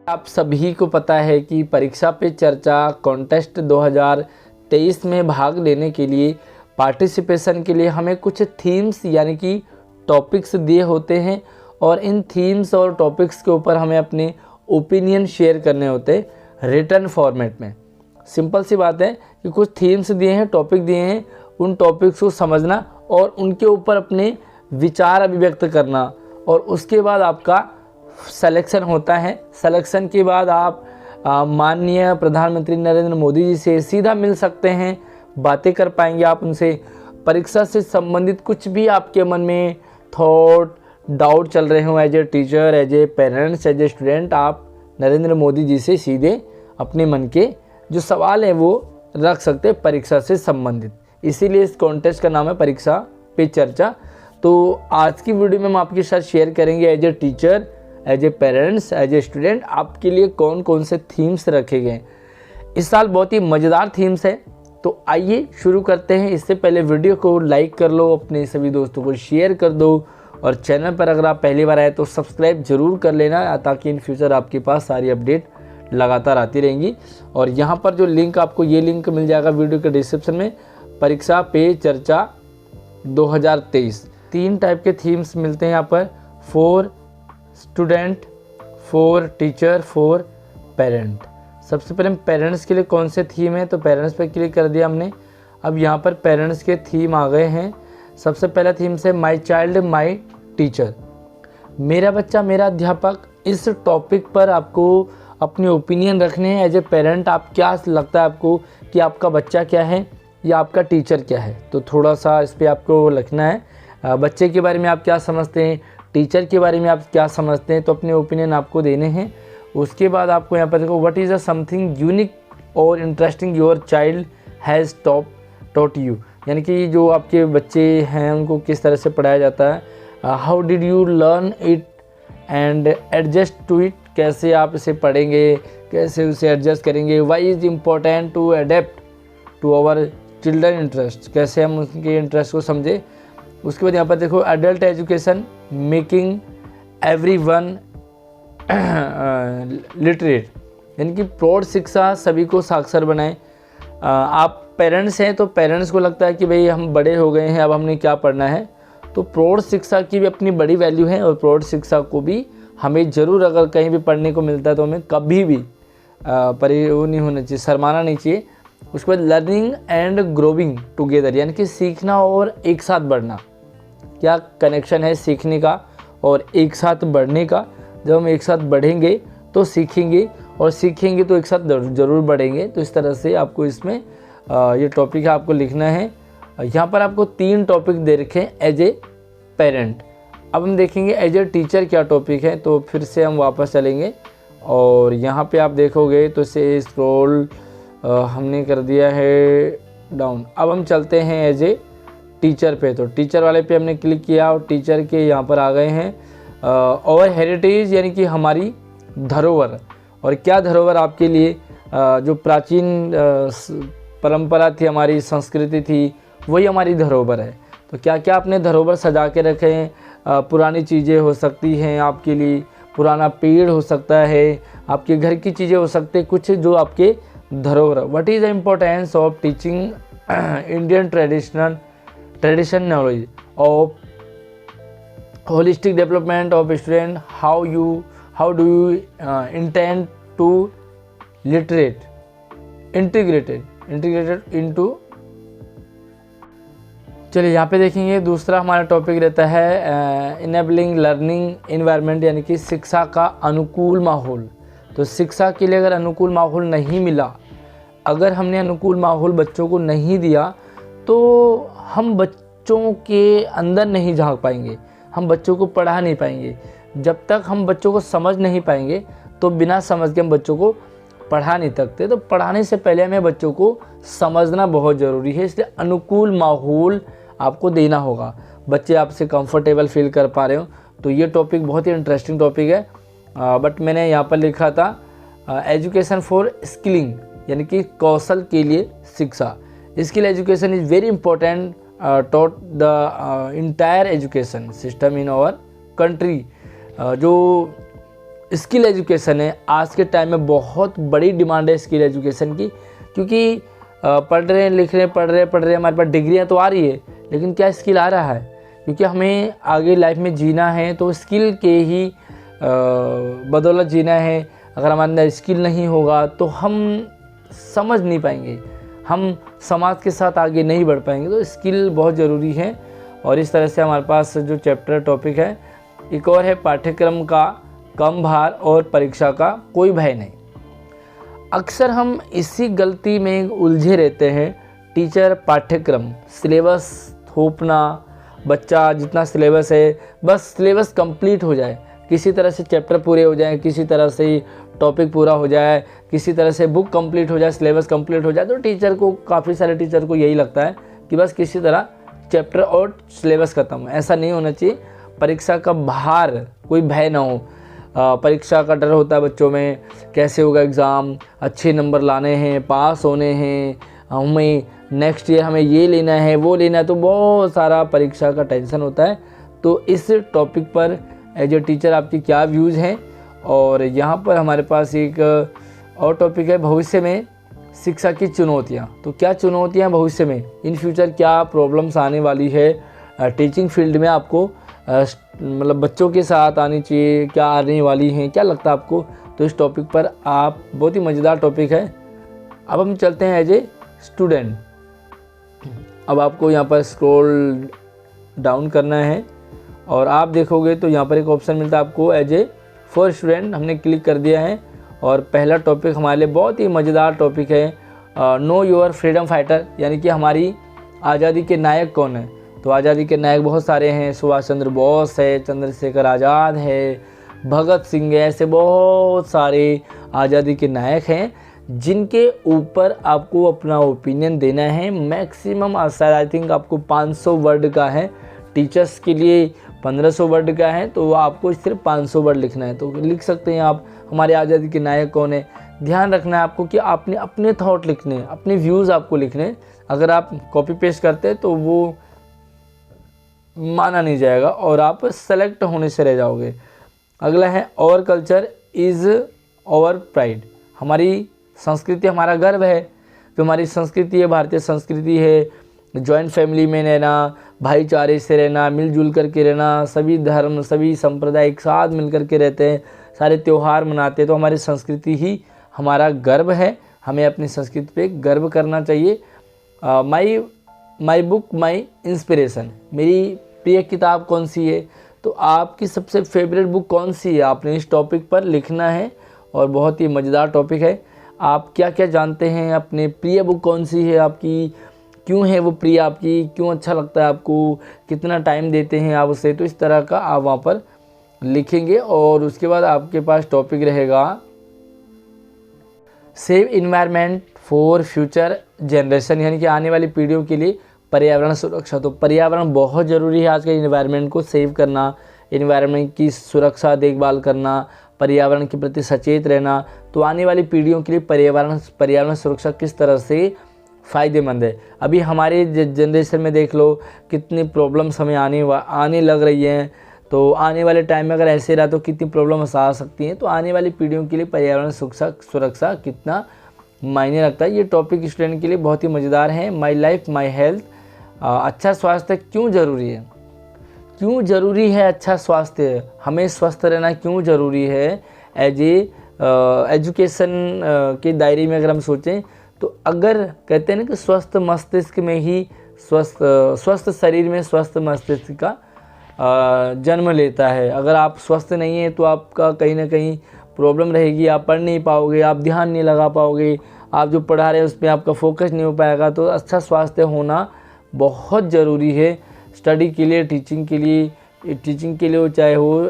आप सभी को पता है कि परीक्षा पे चर्चा कॉन्टेस्ट 2023 में भाग लेने के लिए पार्टिसिपेशन के लिए हमें कुछ थीम्स यानी कि टॉपिक्स दिए होते हैं और इन थीम्स और टॉपिक्स के ऊपर हमें अपने ओपिनियन शेयर करने होते हैं रिटर्न फॉर्मेट में। सिंपल सी बात है कि कुछ थीम्स दिए हैं, टॉपिक दिए हैं, उन टॉपिक्स को समझना और उनके ऊपर अपने विचार अभिव्यक्त करना और उसके बाद आपका सिलेक्शन होता है। सिलेक्शन के बाद आप माननीय प्रधानमंत्री नरेंद्र मोदी जी से सीधा मिल सकते हैं, बातें कर पाएंगे आप उनसे। परीक्षा से संबंधित कुछ भी आपके मन में थॉट डाउट चल रहे हो as a teacher, as a parents, as a student, आप नरेंद्र मोदी जी से सीधे अपने मन के जो सवाल हैं वो रख सकते हैं परीक्षा से संबंधित। इसीलिए इस कॉन्टेस्ट का नाम है परीक्षा पे चर्चा। तो आज की वीडियो में हम आपके साथ शेयर करेंगे as a teacher, as a parents, as a student आपके लिए कौन कौन से थीम्स रखे गए। इस साल बहुत ही मज़ेदार थीम्स है, तो आइए शुरू करते हैं। इससे पहले वीडियो को लाइक कर लो, अपने सभी दोस्तों को शेयर कर दो और चैनल पर अगर आप पहली बार आए तो सब्सक्राइब जरूर कर लेना ताकि इन फ्यूचर आपके पास सारी अपडेट लगातार आती रहेंगी। और यहाँ पर जो लिंक आपको ये लिंक मिल जाएगा वीडियो के डिस्क्रिप्शन में, परीक्षा पे चर्चा 2023। 3 टाइप के थीम्स मिलते हैं यहाँ पर, 4 स्टूडेंट, 4 टीचर, 4 पेरेंट। सबसे पहले हम पेरेंट्स के लिए कौन से थीम है तो पेरेंट्स पे क्लिक कर दिया हमने। अब यहाँ पर पेरेंट्स के थीम आ गए हैं। सबसे पहला थीम से माई चाइल्ड माई टीचर, मेरा बच्चा मेरा अध्यापक। इस टॉपिक पर आपको अपने ओपिनियन रखने हैं एज ए पेरेंट। आप क्या लगता है आपको कि आपका बच्चा क्या है या आपका टीचर क्या है, तो थोड़ा सा इस पर आपको लिखना है। बच्चे के बारे में आप क्या समझते हैं, टीचर के बारे में आप क्या समझते हैं, तो अपने ओपिनियन आपको देने हैं। उसके बाद आपको यहाँ पर देखो what is a something unique और interesting your child has taught you, यानी कि जो आपके बच्चे हैं उनको किस तरह से पढ़ाया जाता है। How did you learn it and adjust to it, कैसे आप इसे पढ़ेंगे, कैसे उसे एडजस्ट करेंगे। Why is important to adapt to our children interest, कैसे हम उनके इंटरेस्ट को समझें। उसके बाद यहाँ पर देखो adult education making everyone literate, यानी कि प्रौढ़ शिक्षा सभी को साक्षर बनाएं। आप पेरेंट्स हैं तो पेरेंट्स को लगता है कि भाई हम बड़े हो गए हैं, अब हमने क्या पढ़ना है, तो प्रौढ़ शिक्षा की भी अपनी बड़ी वैल्यू है और प्रौढ़ शिक्षा को भी हमें ज़रूर अगर कहीं भी पढ़ने को मिलता है तो हमें कभी भी वो नहीं होना चाहिए, शर्माना नहीं चाहिए। उसके बाद लर्निंग एंड ग्रोविंग टुगेदर, यानी कि सीखना और एक साथ बढ़ना। क्या कनेक्शन है सीखने का और एक साथ बढ़ने का। जब हम एक साथ बढ़ेंगे तो सीखेंगे और सीखेंगे तो एक साथ ज़रूर बढ़ेंगे। तो इस तरह से आपको इसमें ये टॉपिक है आपको लिखना है। यहाँ पर आपको 3 टॉपिक दे रखे हैं एज ए पेरेंट। अब हम देखेंगे एज ए टीचर क्या टॉपिक है, तो फिर से हम वापस चलेंगे और यहाँ पे आप देखोगे तो इसे स्क्रॉल हमने कर दिया है डाउन। अब हम चलते हैं एज ए टीचर पे, तो टीचर वाले पे हमने क्लिक किया और टीचर के यहाँ पर आ गए हैं और हेरिटेज, यानी कि हमारी धरोहर। और क्या धरोहर आपके लिए जो प्राचीन परंपरा थी, हमारी संस्कृति थी, वही हमारी धरोहर है। तो क्या क्या अपने धरोहर सजा के रखे हैं। पुरानी चीज़ें हो सकती हैं आपके लिए, पुराना पेड़ हो सकता है, आपके घर की चीज़ें हो सकती है, कुछ जो आपके धरोहर। What is the importance of teaching Indian tradition knowledge of holistic development of student, how do you intend to integrated into. चलिए यहाँ पे देखेंगे दूसरा हमारा टॉपिक रहता है इनेबलिंग लर्निंग इन्वायरमेंट, यानी कि शिक्षा का अनुकूल माहौल। तो शिक्षा के लिए अगर अनुकूल माहौल नहीं मिला, अगर हमने अनुकूल माहौल बच्चों को नहीं दिया तो हम बच्चों के अंदर नहीं झांक पाएंगे, हम बच्चों को पढ़ा नहीं पाएंगे। जब तक हम बच्चों को समझ नहीं पाएंगे तो बिना समझ के हम बच्चों को पढ़ा नहीं सकते। तो पढ़ाने से पहले हमें बच्चों को समझना बहुत ज़रूरी है, इसलिए अनुकूल माहौल आपको देना होगा। बच्चे आपसे कंफर्टेबल फील कर पा रहे हो, तो ये टॉपिक बहुत ही इंटरेस्टिंग टॉपिक है। बट मैंने यहाँ पर लिखा था एजुकेशन फॉर स्किलिंग, यानी कि कौशल के लिए शिक्षा। Skill education is very important taught the entire education system in our country. जो स्किल एजुकेशन है। आज के टाइम में बहुत बड़ी डिमांड है स्किल एजुकेशन की, क्योंकि पढ़ रहे हैं, लिख रहे हैं, पढ़ रहे हैं, हमारे पास डिग्रियां तो आ रही है, लेकिन क्या स्किल आ रहा है? क्योंकि हमें आगे लाइफ में जीना है तो स्किल के ही बदौलत जीना है। अगर हमारे अंदर स्किल नहीं होगा तो हम समझ नहीं पाएंगे, हम समाज के साथ आगे नहीं बढ़ पाएंगे। तो स्किल बहुत ज़रूरी है। और इस तरह से हमारे पास जो चैप्टर टॉपिक है एक और है, पाठ्यक्रम का कम भार और परीक्षा का कोई भय नहीं। अक्सर हम इसी गलती में उलझे रहते हैं। टीचर पाठ्यक्रम सिलेबस थोपना, बच्चा जितना सिलेबस है बस सिलेबस कंप्लीट हो जाए, किसी तरह से चैप्टर पूरे हो जाए, किसी तरह से टॉपिक पूरा हो जाए, किसी तरह से बुक कंप्लीट हो जाए, सिलेबस कंप्लीट हो जाए। तो टीचर को, काफ़ी सारे टीचर को यही लगता है कि बस किसी तरह चैप्टर और सिलेबस ख़त्म। ऐसा नहीं होना चाहिए। परीक्षा का भार, कोई भय ना हो। परीक्षा का डर होता है बच्चों में, कैसे होगा एग्ज़ाम, अच्छे नंबर लाने हैं, पास होने हैं, हमें नेक्स्ट ईयर हमें ये लेना है, वो लेना है, तो बहुत सारा परीक्षा का टेंशन होता है। तो इस टॉपिक पर एज ए टीचर आपकी क्या व्यूज़ हैं? और यहाँ पर हमारे पास एक और टॉपिक है, भविष्य में शिक्षा की चुनौतियाँ। तो क्या चुनौतियाँ भविष्य में, इन फ्यूचर क्या प्रॉब्लम्स आने वाली है टीचिंग फील्ड में, आपको मतलब बच्चों के साथ आनी चाहिए, क्या आने वाली हैं, क्या लगता है आपको? तो इस टॉपिक पर आप, बहुत ही मज़ेदार टॉपिक है। अब हम चलते हैं एज ए स्टूडेंट। अब आपको यहाँ पर स्क्रॉल डाउन करना है और आप देखोगे तो यहाँ पर एक ऑप्शन मिलता है आपको एज ए फॉर स्टूडेंट। हमने क्लिक कर दिया है और पहला टॉपिक हमारे लिए बहुत ही मज़ेदार टॉपिक है, नो योर फ्रीडम फाइटर, यानी कि हमारी आज़ादी के नायक कौन है। तो आज़ादी के नायक बहुत सारे हैं, सुभाष चंद्र बोस है, चंद्रशेखर आज़ाद है, भगत सिंह है, ऐसे बहुत सारे आज़ादी के नायक हैं जिनके ऊपर आपको अपना ओपिनियन देना है। मैक्सिमम आई थिंक आपको 500 वर्ड का है, टीचर्स के लिए 1500 वर्ड का है, तो आपको सिर्फ 500 वर्ड लिखना है। तो लिख सकते हैं आप, हमारे आज़ादी के नायक कौन है। ध्यान रखना है आपको कि आपने अपने थॉट लिखने, अपने व्यूज़ आपको लिखने। अगर आप कॉपी पेस्ट करते हैं तो वो माना नहीं जाएगा और आप सेलेक्ट होने से रह जाओगे। अगला है, our culture is our pride, हमारी संस्कृति हमारा गर्व है। जो हमारी संस्कृति है, भारतीय संस्कृति है, जॉइंट फैमिली में रहना, भाईचारे से रहना, मिलजुल करके रहना, सभी धर्म सभी संप्रदाय एक साथ मिल करके रहते हैं, सारे त्यौहार मनाते हैं। तो हमारी संस्कृति ही हमारा गर्व है, हमें अपनी संस्कृति पे गर्व करना चाहिए। माई बुक माई इंस्पिरेशन, मेरी प्रिय किताब कौन सी है? तो आपकी सबसे फेवरेट बुक कौन सी है, आपने इस टॉपिक पर लिखना है। और बहुत ही मज़ेदार टॉपिक है। आप क्या क्या जानते हैं, अपने प्रिय बुक कौन सी है आपकी, क्यों है वो प्रिय आपकी, क्यों अच्छा लगता है आपको, कितना टाइम देते हैं आप उसे। तो इस तरह का आप वहाँ पर लिखेंगे। और उसके बाद आपके पास टॉपिक रहेगा, save environment for future generation, यानी कि आने वाली पीढ़ियों के लिए पर्यावरण सुरक्षा। तो पर्यावरण बहुत ज़रूरी है, आज के इन्वायरमेंट को सेव करना, इन्वायरमेंट की सुरक्षा देखभाल करना, पर्यावरण के प्रति सचेत रहना। तो आने वाली पीढ़ियों के लिए पर्यावरण सुरक्षा किस तरह से फ़ायदेमंद है। अभी हमारे जनरेशन में देख लो कितनी प्रॉब्लम्स हमें आने लग रही हैं। तो आने वाले टाइम में अगर ऐसे रहा तो कितनी प्रॉब्लम्स आ सकती हैं। तो आने वाली पीढ़ियों के लिए पर्यावरण सुरक्षा कितना मायने रखता है, ये टॉपिक स्टूडेंट के लिए बहुत ही मज़ेदार है। माई लाइफ माई हेल्थ, अच्छा स्वास्थ्य क्यों ज़रूरी है, क्यों ज़रूरी है अच्छा स्वास्थ्य, हमें स्वस्थ रहना क्यों ज़रूरी है। एज ए एजुकेशन के दायरे में अगर हम सोचें तो अगर कहते हैं ना कि स्वस्थ मस्तिष्क में ही स्वस्थ शरीर में स्वस्थ मस्तिष्क का जन्म लेता है। अगर आप स्वस्थ नहीं हैं तो आपका कहीं ना कहीं प्रॉब्लम रहेगी, आप पढ़ नहीं पाओगे, आप ध्यान नहीं लगा पाओगे, आप जो पढ़ा रहे हैं उस पर आपका फोकस नहीं हो पाएगा। तो अच्छा स्वास्थ्य होना बहुत ज़रूरी है स्टडी के लिए, टीचिंग के लिए हो, चाहे हो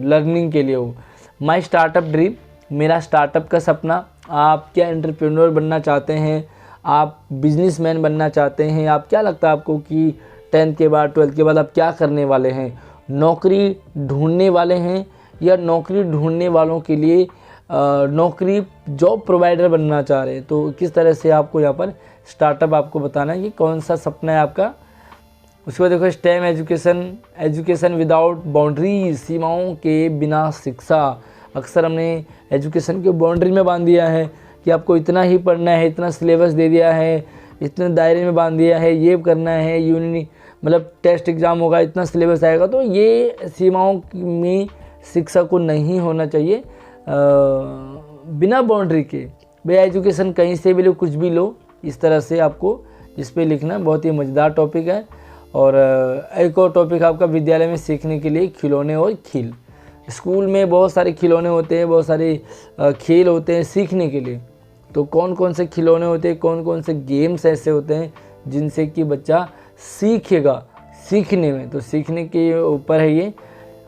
लर्निंग के लिए हो। माई स्टार्टअप ड्रीम, मेरा स्टार्टअप का सपना। आप क्या एंटरप्रेन्योर बनना चाहते हैं, आप बिजनेसमैन बनना चाहते हैं, आप क्या लगता है आपको कि 10th के बाद 12th के बाद आप क्या करने वाले हैं, नौकरी ढूंढने वाले हैं या नौकरी ढूंढने वालों के लिए नौकरी जॉब प्रोवाइडर बनना चाह रहे हैं। तो किस तरह से आपको यहाँ पर स्टार्टअप आपको बताना है कि कौन सा सपना है आपका। उसके बाद देखो स्टेम एजुकेशन विदाउट बाउंड्रीज, सीमाओं के बिना शिक्षा। अक्सर हमने एजुकेशन के बाउंड्री में बांध दिया है कि आपको इतना ही पढ़ना है, इतना सिलेबस दे दिया है, इतने दायरे में बांध दिया है, ये करना है, मतलब टेस्ट एग्ज़ाम होगा, इतना सिलेबस आएगा। तो ये सीमाओं में शिक्षा को नहीं होना चाहिए। बिना बाउंड्री के भाई एजुकेशन कहीं से भी लो, कुछ भी लो, इस तरह से आपको इस पे लिखना। बहुत ही मज़ेदार टॉपिक है। और एक और टॉपिक आपका विद्यालय में सीखने के लिए खिलौने और खेल। स्कूल में बहुत सारे खिलौने होते हैं, बहुत सारे खेल होते हैं सीखने के लिए। तो कौन कौन से खिलौने होते हैं, कौन कौन से गेम्स ऐसे होते हैं जिनसे कि बच्चा सीखेगा सीखने में, तो सीखने के ऊपर है ये।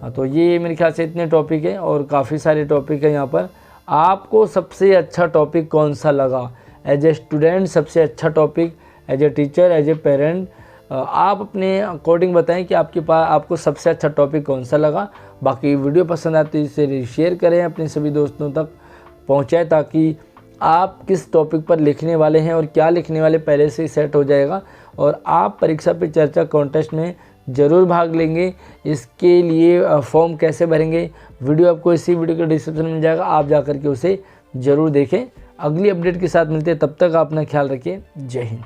तो ये मेरे ख्याल से इतने टॉपिक हैं और काफ़ी सारे टॉपिक हैं यहाँ पर। आपको सबसे अच्छा टॉपिक कौन सा लगा? एज ए स्टूडेंट सबसे अच्छा topic, as a teacher, as a parent, आप अपने अकॉर्डिंग बताएं कि आपको सबसे अच्छा टॉपिक कौन सा लगा। बाकी वीडियो पसंद आए तो इसे शेयर करें, अपने सभी दोस्तों तक पहुँचाएँ, ताकि आप किस टॉपिक पर लिखने वाले हैं और क्या लिखने वाले पहले से ही सेट हो जाएगा और आप परीक्षा पे चर्चा कॉन्टेस्ट में ज़रूर भाग लेंगे। इसके लिए फॉर्म कैसे भरेंगे, वीडियो आपको इसी वीडियो के डिस्क्रिप्शन में मिल जाएगा, आप जा कर के उसे ज़रूर देखें। अगली अपडेट के साथ मिलते हैं, तब तक अपना ख्याल रखिए। जय हिंद।